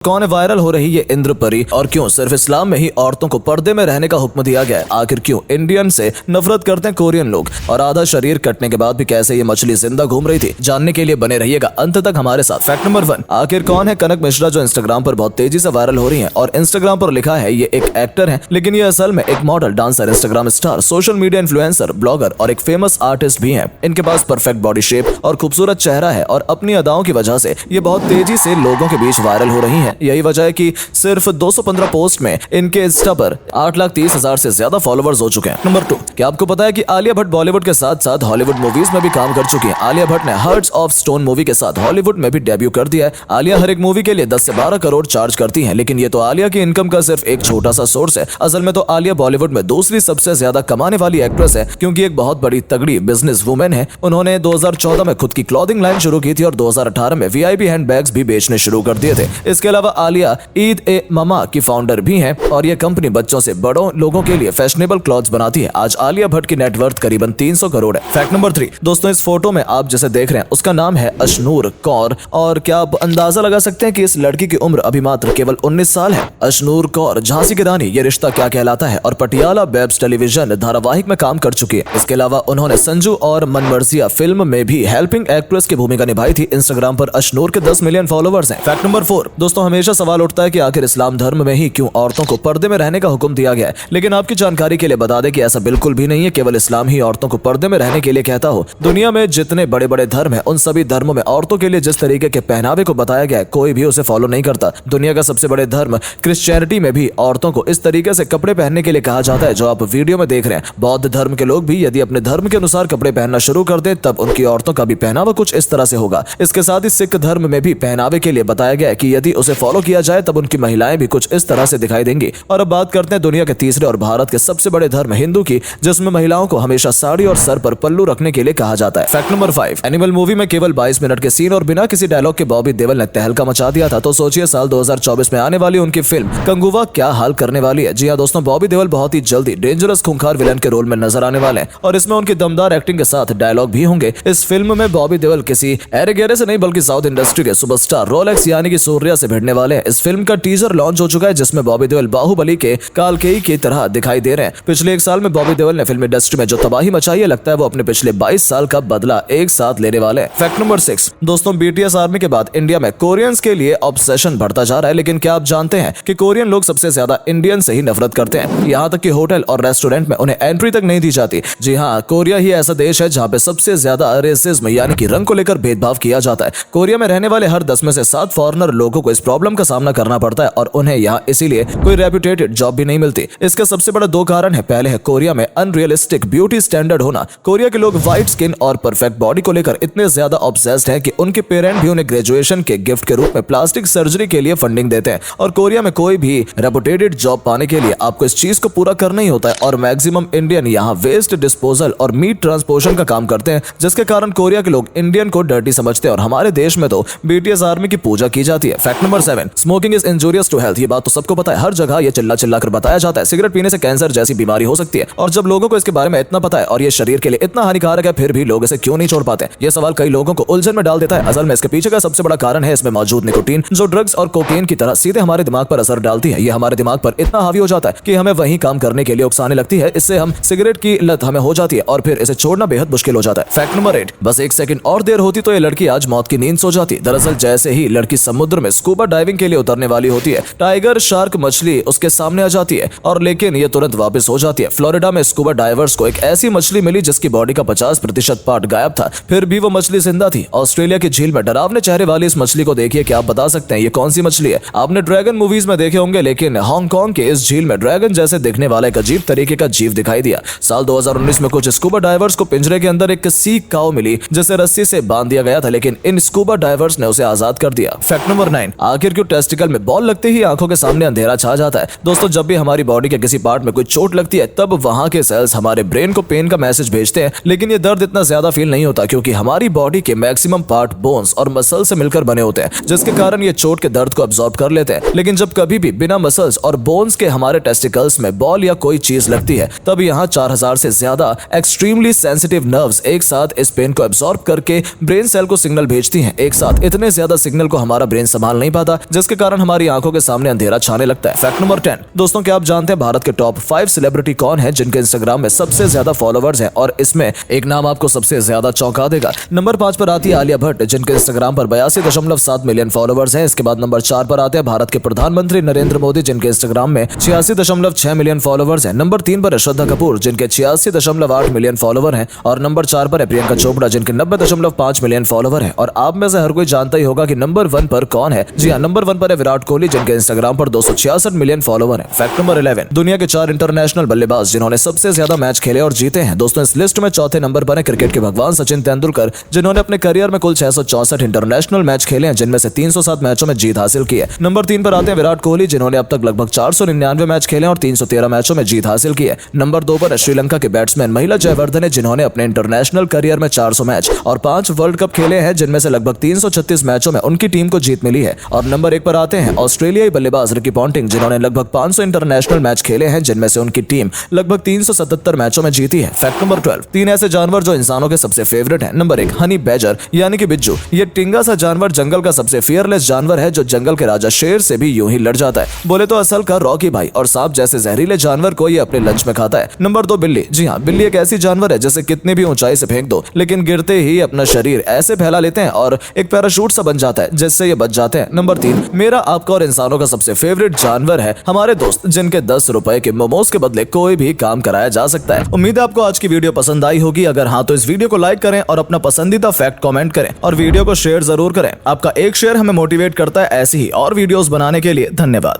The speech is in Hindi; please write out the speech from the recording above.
कौन वायरल हो रही ये इंद्रपरी और क्यों सिर्फ इस्लाम में ही औरतों को पर्दे में रहने का हुक्म दिया गया है? आखिर क्यों इंडियन से नफरत करते हैं कोरियन लोग और आधा शरीर कटने के बाद भी कैसे ये मछली जिंदा घूम रही थी? जानने के लिए बने रहिएगा अंत तक हमारे साथ। फैक्ट नंबर 1, आखिर कौन है कनक मिश्रा जो इंस्टाग्राम पर बहुत तेजी से वायरल हो रही है? और इंस्टाग्राम पर लिखा है ये एक एक्टर है, लेकिन ये असल में एक model, dancer, Instagram star, social media influencer, blogger और एक फेमस आर्टिस्ट भी है। इनके पास परफेक्ट बॉडी शेप और खूबसूरत चेहरा है और अपनी अदाओं की वजह से ये बहुत तेजी से लोगों के बीच वायरल हो रही है। यही वजह है कि सिर्फ 215 पोस्ट में इनके इंस्टा पर 8,30,000 से ज्यादा फॉलोवर्स हो चुके हैं। नंबर 2, क्या आपको पता है कि आलिया भट्ट बॉलीवुड के साथ साथ हॉलीवुड मूवीज में भी काम कर चुकी है? आलिया भट्ट ने हार्ट्स ऑफ स्टोन मूवी के साथ हॉलीवुड में भी डेब्यू कर दिया है। आलिया हर एक मूवी के लिए 10 से 12 करोड़ चार्ज करती है, लेकिन ये तो आलिया की इनकम का सिर्फ एक छोटा सा सोर्स है। असल में तो आलिया बॉलीवुड में दूसरी सबसे ज्यादा कमाने वाली एक्ट्रेस है, क्योंकि एक बहुत बड़ी तगड़ी बिजनेस वुमेन है। उन्होंने 2014 में खुद की क्लॉथिंग लाइन शुरू की थी और 2018 में वीआईपी हैंडबैग्स भी बेचने शुरू कर दिए थे। इसके अलावा आलिया ईद ए ममा की फाउंडर भी हैं और ये कंपनी बच्चों से बड़ों लोगों के लिए फैशनेबल क्लॉथ्स बनाती है। आज आलिया भट्ट की नेटवर्थ करीबन 300 करोड़ है। फैक्ट नंबर 3, दोस्तों इस फोटो में आप जिसे देख रहे हैं उसका नाम है अशनूर कौर। और क्या आप अंदाजा लगा सकते हैं कि इस लड़की की उम्र अभी मात्र केवल 19 साल है? अशनूर कौर झांसी की रानी, ये रिश्ता क्या कहलाता है और पटियाला बेब्स टेलीविजन धारावाहिक में काम कर चुकी है। इसके अलावा उन्होंने संजू और मनमर्जिया फिल्म में भी हेल्पिंग एक्ट्रेस की भूमिका निभाई थी। इंस्टाग्राम पर अशनूर के 10 मिलियन फॉलोवर्स हैं। फैक्ट नंबर 4, दोस्तों हमेशा सवाल उठता है कि आखिर इस्लाम धर्म में ही क्यों औरतों को पर्दे में रहने का हुक्म दिया गया है? लेकिन आपकी जानकारी के लिए बता दें कि ऐसा बिल्कुल भी नहीं है। केवल इस्लाम ही औरतों को पर्दे में रहने के लिए कहता हो। दुनिया में जितने बड़े बड़े धर्म हैं, उन सभी धर्मों में औरतों के लिए जिस तरीके के पहनावे को बताया गया है, कोई भी उसे फॉलो नहीं करता। दुनिया का सबसे बड़े धर्म क्रिश्चियनिटी में भी औरतों को इस तरीके से कपड़े पहनने के लिए कहा जाता है जो आप वीडियो में देख रहे हैं। बौद्ध धर्म के लोग भी यदि अपने धर्म के अनुसार कपड़े पहनना शुरू कर दे, तब उनकी औरतों का भी पहनावा कुछ इस तरह से होगा। इसके साथ ही सिख धर्म में भी पहनावे के लिए बताया गया है कि यदि उसे फॉलो किया जाए तब उनकी महिलाएं भी कुछ इस तरह से दिखाई देंगी। और अब बात करते हैं दुनिया के तीसरे और भारत के सबसे बड़े धर्म हिंदू की, जिसमें महिलाओं को हमेशा साड़ी और सर पर पल्लू रखने के लिए कहा जाता है। फैक्ट नंबर 5, एनिमल मूवी में केवल 22 मिनट के सीन और बिना किसी डायलॉग के बॉबी देओल ने तहलका मचा दिया था। तो सोचिए साल 2024 में आने वाली उनकी फिल्म कंगुवा क्या हाल करने वाली है। जी हाँ दोस्तों, बॉबी देओल बहुत ही जल्दी डेंजरस खूंखार विलन के रोल में नजर आने वाले हैं और इसमें उनकी दमदार एक्टिंग के साथ डायलॉग भी होंगे। इस फिल्म में बॉबी देओल किसी एरे गहरे से नहीं बल्कि साउथ इंडस्ट्री के सुपरस्टार रोलेक्स यानी कि सूर्या से भिड़ने वाले हैं। इस फिल्म का टीजर लॉन्च हो चुका है, जिसमें बॉबी देओल बाहुबली के कालकेई की तरह दिखाई दे रहे हैं। पिछले एक साल में बॉबी देओल ने फिल्म इंडस्ट्री में जो तबाही मचाई है, लगता है वो अपने पिछले 22 साल का बदला एक साथ लेने वाले हैं। फैक्ट नंबर 6, दोस्तों बीटीएस आर्मी के बाद इंडिया में कोरियंस के लिए ऑब्सेशन बढ़ता जा रहा है। लेकिन क्या आप जानते हैं कि कोरियन लोग सबसे ज्यादा इंडियन से ही नफरत करते हैं? यहाँ तक कि होटल और रेस्टोरेंट में उन्हें एंट्री तक नहीं दी जाती। जी हाँ, कोरिया ही ऐसा देश है जहाँ पे सबसे ज्यादा रेसिज्म यानी कि रंग को लेकर भेदभाव किया जाता है। कोरिया में रहने वाले हर 10 में से 7 फॉरेनर लोगों को इस प्रॉब्लम का सामना करना पड़ता है और उन्हें यहाँ इसीलिए कोई रेप्यूटेटेड जॉब भी नहीं मिलती। इसके सबसे बड़ा 2 कारण है। पहले है कोरिया में अनरियलिस्टिक ब्यूटी स्टैंडर्ड होना। कोरिया के लोग व्हाइट स्किन और परफेक्ट बॉडी को लेकर इतने ज्यादा ऑब्सेस्ड हैं कि उनके पेरेंट भी उन्हें ग्रेजुएशन के गिफ्ट के रूप में प्लास्टिक सर्जरी के लिए फंडिंग देते हैं। और कोरिया में कोई भी रेप्यूटेटेड जॉब पाने के लिए आपको इस चीज को पूरा करना ही होता है। और मैक्सिमम इंडियन यहाँ वेस्ट डिस्पोजल और मीट ट्रांसपोर्टेशन का काम करते हैं, जिसके कारण कोरिया के लोग इंडियन को डर्टी समझते हैं और हमारे देश में तो बीटीएस आर्मी की पूजा की जाती है। Fact number 7, smoking is injurious to health. ये बात तो सबको पता है, हर जगह ये चिल्ला चिल्ला कर बताया जाता है। सिगरेट पीने से कैंसर जैसी बीमारी हो सकती है और जब लोगों को इसके बारे में इतना पता है और ये शरीर के लिए इतना हानिकारक है, फिर भी लोग इसे क्यों नहीं छोड़ पाते? ये सवाल कई लोगों को उलझन में डाल देता है। असल में इसके पीछे का सबसे बड़ा कारण है इसमें मौजूद निकोटीन, जो ड्रग्स और कोकेन की तरह सीधे हमारे दिमाग पर असर डालती है। ये हमारे दिमाग पर इतना हावी हो जाता है कि हमें वही काम करने के लिए उकसाने लगती है। इससे हम सिगरेट की लत हमें हो जाती है और फिर इसे छोड़ना बेहद मुश्किल हो जाता है। फैक्ट नंबर 8, बस 1 सेकंड और देर होती तो ये लड़की आज मौत की नींद सो जाती। दरअसल जैसे ही लड़की समुद्र में स्कूबा डाइविंग के लिए उतरने वाली होती है, टाइगर शार्क मछली उसके सामने आ जाती है और लेकिन ये तुरंत वापस हो जाती है। फ्लोरिडा में स्कूबा डाइवर्स को एक ऐसी मछली मिली जिसकी बॉडी का 50% पार्ट गायब था, फिर भी वो मछली जिंदा थी। ऑस्ट्रेलिया की झील में डरावने चेहरे वाली इस मछली को देखिए। क्या आप बता सकते हैं ये कौन सी मछली है? आपने ड्रैगन मूवीज में देखे होंगे, लेकिन हांगकांग के इस झील में ड्रैगन जैसे दिखने वाला एक अजीब तरीके का जीव दिखाई दिया। साल 2019 में कुछ स्कूबा डाइवर्स को पिंजरे के अंदर एक सी काऊ मिली जिसे रस्सी से बांध दिया गया था, लेकिन इन स्कूबा डाइवर्स ने उसे आजाद कर दिया। फैक्ट नंबर 9, आखिर क्यों टेस्टिकल में बॉल लगते ही आंखों के सामने अंधेरा छा जाता है? दोस्तों जब भी हमारी बॉडी के किसी पार्ट में कोई चोट लगती है, तब वहां के सेल्स हमारे ब्रेन को पेन का मैसेज भेजते हैं, लेकिन ये दर्द इतना ज्यादा फील नहीं होता क्योंकि हमारी बॉडी के मैक्सिमम पार्ट बोन्स और मसल से मिलकर बने होते हैं, जिसके कारण ये चोट के दर्द को अब्सॉर्ब कर लेते हैं। लेकिन जब कभी भी बिना मसल्स और बोन्स के हमारे टेस्टिकल्स में बॉल या कोई चीज लगती है, तब यहाँ 4000 से ज्यादा एक्सट्रीमली सेंसिटिव नर्व्स एक साथ इस पेन को अब्सॉर्ब करके ब्रेन सेल को सिग्नल भेजती हैं। एक साथ इतने ज्यादा सिग्नल को हमारा ब्रेन संभाल नहीं पाता। ज्यादा, जिसके कारण हमारी आंखों के सामने अंधेरा छाने लगता है। फैक्ट नंबर 10, दोस्तों क्या आप जानते हैं भारत के टॉप 5 सेलिब्रिटी कौन है जिनके इंस्टाग्राम में सबसे ज्यादा फॉलोवर्स हैं? और इसमें एक नाम आपको सबसे ज्यादा चौंका देगा। नंबर 5 पर आती है आलिया भट्ट, जिनके इंस्टाग्राम पर 82.7 मिलियन फॉलोवर्स हैं। इसके बाद नंबर 4 पर आते हैं भारत के प्रधानमंत्री नरेंद्र मोदी, जिनके इंस्टाग्राम में 86.6 मिलियन फॉलोवर्स हैं। नंबर 3 पर है श्रद्धा कपूर, जिनके 86.8 मिलियन फॉलोवर हैं। और नंबर 4 पर है प्रियंका चोपड़ा, जिनके 90.5 मिलियन फॉलोवर हैं। और आप में से हर कोई जानता ही होगा कि नंबर 1 पर कौन है। जी हाँ, नंबर 1 पर है विराट कोहली, जिनके इंस्टाग्राम पर 266 मिलियन फॉलोवर हैं। फैक्ट नंबर 11, दुनिया के 4 इंटरनेशनल बल्लेबाज जिन्होंने सबसे ज्यादा मैच खेले और जीते हैं। दोस्तों इस लिस्ट में चौथे नंबर पर है क्रिकेट के भगवान सचिन तेंदुलकर, जिन्होंने अपने करियर में कुल 664 इंटरनेशनल मैच खेले हैं, जिनमें से 307 मैचों में जीत हासिल की है। नंबर 3 पर आते हैं विराट कोहली, जिन्होंने अब तक लगभग 499 मैच खेले और 313 मैचों में जीत हासिल की है। नंबर 2 पर है श्रीलंका के बैट्समैन महिला जयवर्धने, जिन्होंने अपने इंटरनेशनल करियर में 400 मैच और 5 वर्ल्ड कप खेले हैं, जिनमें से लगभग 336 मैचों में उनकी टीम को जीत मिली है। और नंबर 1 पर आते हैं ऑस्ट्रेलियाई बल्लेबाज रिकी पॉन्टिंग, जिन्होंने लगभग 500 इंटरनेशनल मैच खेले हैं, जिनमें से उनकी टीम लगभग 377 मैचों में जीती है। फैक्ट नंबर 12, 3 ऐसे जानवर जो इंसानों के सबसे फेवरेट हैं। नंबर 1, हनी बैजर यानी कि बिज्जू। ये टिंगा सा जानवर जंगल का सबसे फियरलेस जानवर है, जो जंगल के राजा शेर से भी यूं ही लड़ जाता है। बोले तो असल का रॉकी भाई, और सांप जैसे जहरीले जानवर को ये अपने लंच में खाता है। नंबर 2, बिल्ली। जी हाँ, बिल्ली एक ऐसी जानवर है जिसे कितनी भी ऊंचाई से फेंक दो, लेकिन गिरते ही अपना शरीर ऐसे फैला लेते हैं और एक पैराशूट सा बन जाता है, जिससे ये बच जाते हैं। नंबर 3, मेरा आपका और इंसानों का सबसे फेवरेट जानवर है हमारे दोस्त, जिनके 10 रुपए के मोमोज के बदले कोई भी काम कराया जा सकता है। उम्मीद है आपको आज की वीडियो पसंद आई होगी। अगर हाँ तो इस वीडियो को लाइक करें और अपना पसंदीदा फैक्ट कमेंट करें और वीडियो को शेयर जरूर करें। आपका एक शेयर हमें मोटिवेट करता है ऐसी ही और वीडियोस बनाने के लिए। धन्यवाद।